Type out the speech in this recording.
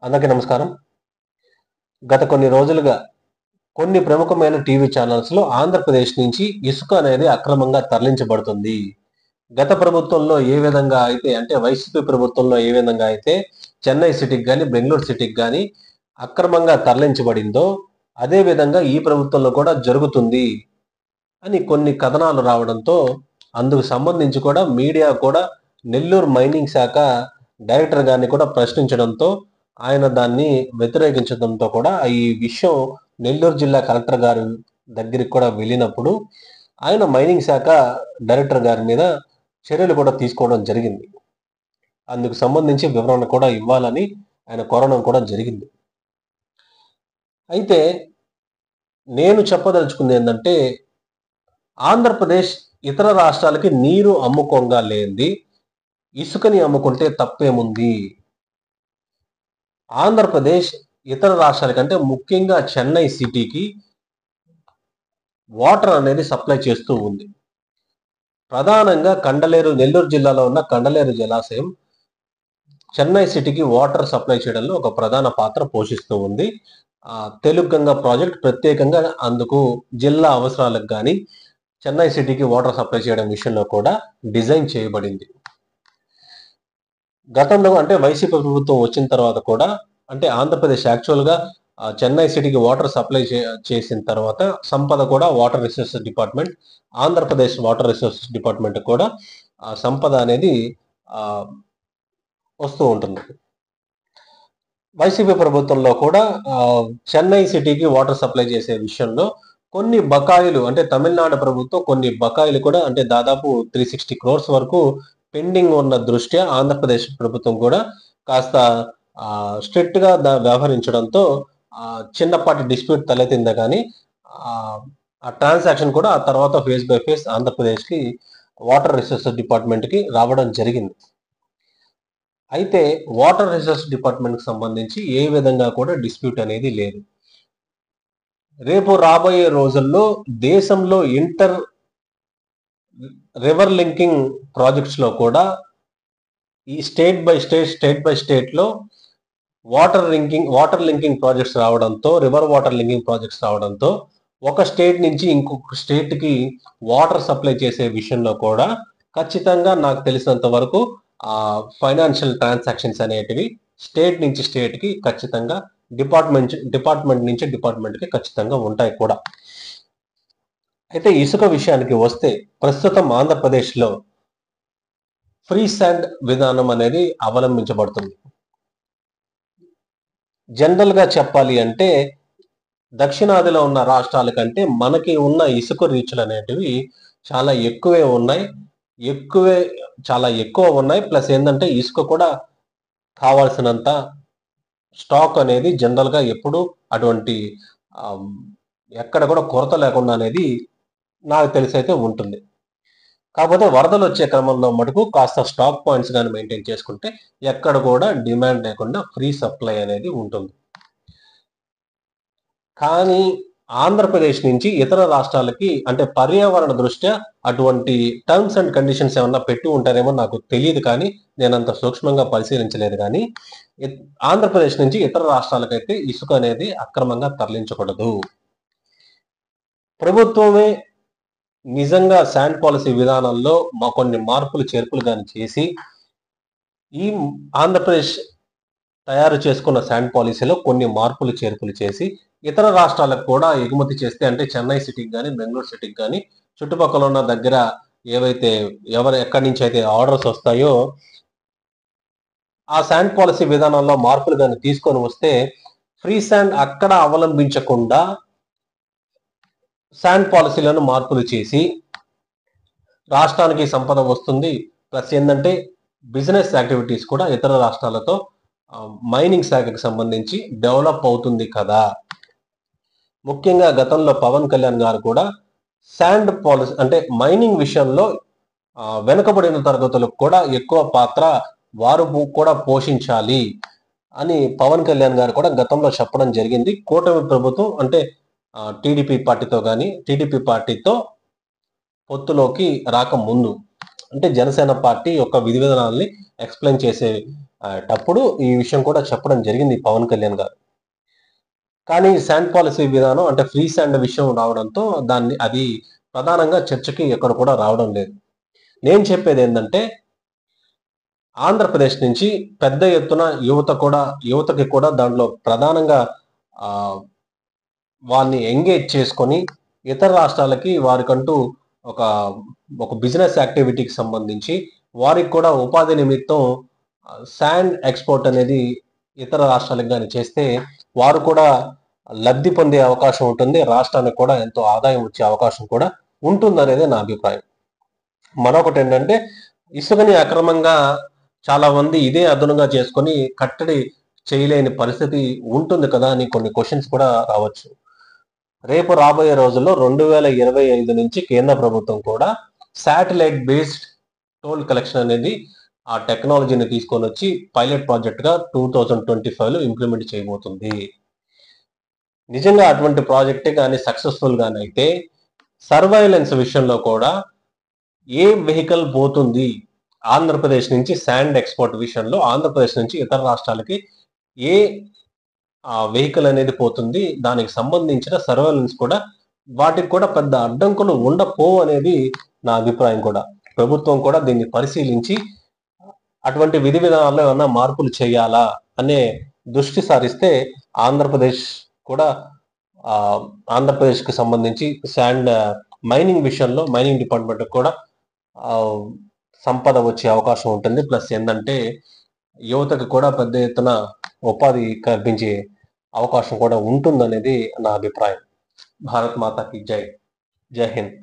అందరికీ నమస్కారం. గత కొన్ని రోజులుగా కొన్ని ప్రముఖమైన టీవీ ఛానల్స్‌లో ఆంధ్రప్రదేశ్ నుంచి ఇసుక అనేది అక్రమంగా తరలించబడుతుంది. గత ప్రభుత్వంలో ఏ విధంగా అయితే అంటే వైసీపీ ప్రభుత్వంలో ఏ విధంగా అయితే చెన్నై సిటీకి గాని, బెంగుళూరు సిటీకి గాని అక్రమంగా తరలించబడిందో అదే విధంగా ఈ ప్రభుత్వంలో కూడా జరుగుతుంది అని కొన్ని కథనాలు రావడంతో అందుకు సంబంధించి కూడా మీడియా కూడా నెల్లూరు మైనింగ్ శాఖ డైరెక్టర్ గారిని కూడా ప్రశ్నించడంతో ఆయన దాన్ని వ్యతిరేకించడంతో కూడా ఈ విషయం నెల్లూరు జిల్లా కలెక్టర్ గారి దగ్గరికి కూడా వెళ్ళినప్పుడు ఆయన మైనింగ్ శాఖ డైరెక్టర్ గారి మీద చర్యలు కూడా తీసుకోవడం జరిగింది. అందుకు సంబంధించి వివరణ కూడా ఇవ్వాలని ఆయన కోరడం కూడా జరిగింది. అయితే నేను చెప్పదలుచుకుంది ఏంటంటే ఆంధ్రప్రదేశ్ ఇతర రాష్ట్రాలకి నీరు అమ్ముకోంగా లేనిది ఇసుకని అమ్ముకుంటే తప్పేముంది? ఆంధ్రప్రదేశ్ ఇతర రాష్ట్రాల కంటే ముఖ్యంగా చెన్నై సిటీకి వాటర్ అనేది సప్లై చేస్తూ ఉంది. ప్రధానంగా నెల్లూరు జిల్లాలో ఉన్న కండలేరు జలాశయం చెన్నై సిటీకి వాటర్ సప్లై చేయడంలో ఒక ప్రధాన పాత్ర పోషిస్తూ ఉంది. తెలుగు గంగా ప్రాజెక్ట్ ప్రత్యేకంగా అందుకు జిల్లా అవసరాలకు కానీ చెన్నై సిటీకి వాటర్ సప్లై చేయడం విషయంలో కూడా డిజైన్ చేయబడింది. గతంలో అంటే వైసీపీ ప్రభుత్వం వచ్చిన తర్వాత కూడా అంటే ఆంధ్రప్రదేశ్ యాక్చువల్గా చెన్నై సిటీకి వాటర్ సప్లై చేసిన తర్వాత సంపద కూడా water resources department, Andhra Pradesh water resources department కూడా సంపద అనేది వస్తూ ఉంటుంది. వైసీపీ ప్రభుత్వంలో కూడా చెన్నై సిటీకి వాటర్ సప్లై చేసే విషయంలో కొన్ని బకాయిలు అంటే తమిళనాడు ప్రభుత్వం కొన్ని బకాయిలు కూడా అంటే దాదాపు 360 crores వరకు పెండింగ్ ఉన్న దృష్ట్యా ఆంధ్రప్రదేశ్ ప్రభుత్వం కూడా కాస్త స్ట్రిక్ట్ గా వ్యవహరించడంతో చిన్నపాటి డిస్ప్యూట్ తలెత్తిందే కానీ ఆ ట్రాన్సాక్షన్ కూడా ఆ తర్వాత ఫేస్ బై ఫేస్ ఆంధ్రప్రదేశ్ కి వాటర్ రిసోర్సెస్ డిపార్ట్మెంట్ కి రావడం జరిగింది. అయితే వాటర్ రిసోర్స్ డిపార్ట్మెంట్ కి సంబంధించి ఏ విధంగా కూడా డిస్ప్యూట్ అనేది లేదు. రేపు రాబోయే రోజుల్లో దేశంలో ఇంటర్ రివర్ లింకింగ్ ప్రాజెక్ట్స్ లో కూడా ఈ స్టేట్ బై స్టేట్ లో వాటర్ లింకింగ్ ప్రాజెక్ట్స్ రావడంతో రివర్ వాటర్ లింకింగ్ ప్రాజెక్ట్స్ రావడంతో ఒక స్టేట్ నుంచి ఇంకొక స్టేట్ కి వాటర్ సప్లై చేసే విషయంలో కూడా ఖచ్చితంగా నాకు తెలిసినంత వరకు ఫైనాన్షియల్ ట్రాన్సాక్షన్స్ అనేటివి స్టేట్ నుంచి స్టేట్ కి ఖచ్చితంగా డిపార్ట్మెంట్ నుంచి డిపార్ట్మెంట్ కి ఖచ్చితంగా ఉంటాయి కూడా. అయితే ఇసుక విషయానికి వస్తే ప్రస్తుతం ఆంధ్రప్రదేశ్లో ఫ్రీ శాండ్ విధానం అనేది అవలంబించబడుతుంది. జనరల్ గా చెప్పాలి అంటే దక్షిణాదిలో ఉన్న రాష్ట్రాల కంటే మనకి ఉన్న ఇసుక రీచ్లు అనేటివి చాలా ఎక్కువ ఉన్నాయి. ప్లస్ ఏంటంటే ఇసుక కూడా కావాల్సినంత స్టాక్ అనేది జనరల్ గా ఎప్పుడు అటువంటి ఎక్కడ కూడా కొరత లేకుండా అనేది నాకు తెలిసి అయితే ఉంటుంది. కాకపోతే వరదలు వచ్చే క్రమంలో మటుకు కాస్త స్టాక్ పాయింట్స్ కానీ మెయింటైన్ చేసుకుంటే ఎక్కడ కూడా డిమాండ్ లేకుండా ఫ్రీ సప్లై అనేది ఉంటుంది. కానీ ఆంధ్రప్రదేశ్ నుంచి ఇతర రాష్ట్రాలకి అంటే పర్యావరణ దృష్ట్యా అటువంటి టర్మ్స్ అండ్ కండిషన్స్ ఏమన్నా పెట్టి ఉంటారేమో నాకు తెలియదు, కానీ నేను అంత సూక్ష్మంగా పరిశీలించలేదు. కానీ ఆంధ్రప్రదేశ్ నుంచి ఇతర రాష్ట్రాలకైతే ఇసుక అనేది అక్రమంగా తరలించకూడదు. ప్రభుత్వమే నిజంగా శాండ్ పాలసీ విధానంలో కొన్ని మార్పులు చేర్పులు కానీ చేసి ఈ ఆంధ్రప్రదేశ్ తయారు చేసుకున్న శాండ్ పాలసీలో కొన్ని మార్పులు చేర్పులు చేసి ఇతర రాష్ట్రాలకు కూడా ఎగుమతి చేస్తే అంటే చెన్నై సిటీకి కానీ బెంగళూరు సిటీకి కానీ చుట్టుపక్కల ఉన్న దగ్గర ఏవైతే ఎక్కడి నుంచి అయితే ఆర్డర్స్ వస్తాయో ఆ శాండ్ పాలసీ విధానంలో మార్పులు కానీ తీసుకొని వస్తే ఫ్రీ శాండ్ అక్కడ అవలంబించకుండా శాండ్ పాలసీలను మార్పులు చేసి రాష్ట్రానికి సంపద వస్తుంది. ప్లస్ ఏంటంటే బిజినెస్ యాక్టివిటీస్ కూడా ఇతర రాష్ట్రాలతో మైనింగ్ శాఖకు సంబంధించి డెవలప్ అవుతుంది కదా. ముఖ్యంగా గతంలో పవన్ కళ్యాణ్ గారు కూడా శాండ్ పాలసీ అంటే మైనింగ్ విషయంలో వెనుకబడిన తరగతులకు కూడా ఎక్కువ పాత్ర వారు కూడా పోషించాలి అని పవన్ కళ్యాణ్ గారు కూడా గతంలో చెప్పడం జరిగింది. కూటమి ప్రభుత్వం అంటే టీడీపీ పార్టీతో పొత్తులోకి రాకముందు అంటే జనసేన పార్టీ యొక్క విధి విధానాల్ని ఎక్స్ప్లెయిన్ చేసే అప్పుడు ఈ విషయం కూడా చెప్పడం జరిగింది పవన్ కళ్యాణ్ గారు. కానీ శాండ్ పాలసీ విధానం అంటే ఫ్రీ శాండ్ విషయం రావడంతో అది ప్రధానంగా చర్చకి ఎక్కడ కూడా రావడం లేదు. నేను చెప్పేది ఏంటంటే ఆంధ్రప్రదేశ్ నుంచి పెద్ద ఎత్తున యువతకి కూడా దాంట్లో ప్రధానంగా ఆ, వారిని ఎంగేజ్ చేసుకొని ఇతర రాష్ట్రాలకి వారికంటూ ఒక ఒక బిజినెస్ యాక్టివిటీకి సంబంధించి వారికి కూడా ఉపాధి నిమిత్తం శాండ్ ఎక్స్పోర్ట్ అనేది ఇతర రాష్ట్రాలకు కానీ చేస్తే వారు కూడా లబ్ధి పొందే అవకాశం ఉంటుంది. రాష్ట్రానికి కూడా ఎంతో ఆదాయం వచ్చే అవకాశం కూడా ఉంటుందనేది నా అభిప్రాయం. మరొకటి ఏంటంటే ఇసుకని అక్రమంగా చాలా మంది ఇదే అదనుగా చేసుకొని కట్టడి చేయలేని పరిస్థితి ఉంటుంది కదా అని కొన్ని క్వశ్చన్స్ కూడా రావచ్చు. రేపు రాబోయే రోజుల్లో 2025 నుంచి కేంద్ర ప్రభుత్వం కూడా శాటిలైట్ బేస్డ్ టోల్ కలెక్షన్ అనేది ఆ టెక్నాలజీని తీసుకొని వచ్చి పైలట్ ప్రాజెక్ట్ గా 2025లో ఇంప్లిమెంట్ చేయబోతుంది. నిజంగా అటువంటి ప్రాజెక్టే కానీ సక్సెస్ఫుల్ గాని అయితే సర్వైలెన్స్ విషయంలో కూడా ఏ వెహికల్ పోతుంది ఆంధ్రప్రదేశ్ నుంచి శాండ్ ఎక్స్పోర్ట్ విషయంలో ఆంధ్రప్రదేశ్ నుంచి ఇతర రాష్ట్రాలకి ఏ వెహికల్ అనేది పోతుంది, దానికి సంబంధించిన సర్వేలెన్స్ కూడా వాటికి కూడా పెద్ద అడ్డంకులు ఉండపోవు అనేది నా అభిప్రాయం కూడా. ప్రభుత్వం కూడా దీన్ని పరిశీలించి అటువంటి విధి విధానాల్లో ఏమన్నా మార్పులు చేయాలా అనే దృష్టి సారిస్తే ఆంధ్రప్రదేశ్ కూడా ఆంధ్రప్రదేశ్కి సంబంధించి శాండ్ మైనింగ్ విషయంలో మైనింగ్ డిపార్ట్మెంట్ కూడా సంపద వచ్చే అవకాశం ఉంటుంది. ప్లస్ ఏంటంటే యువతకు కూడా పెద్ద ఎత్తున ఉపాధి కల్పించే అవకాశం కూడా ఉంటుందనేది నా అభిప్రాయం. భారత్ మాతాకి జై. జై హింద్.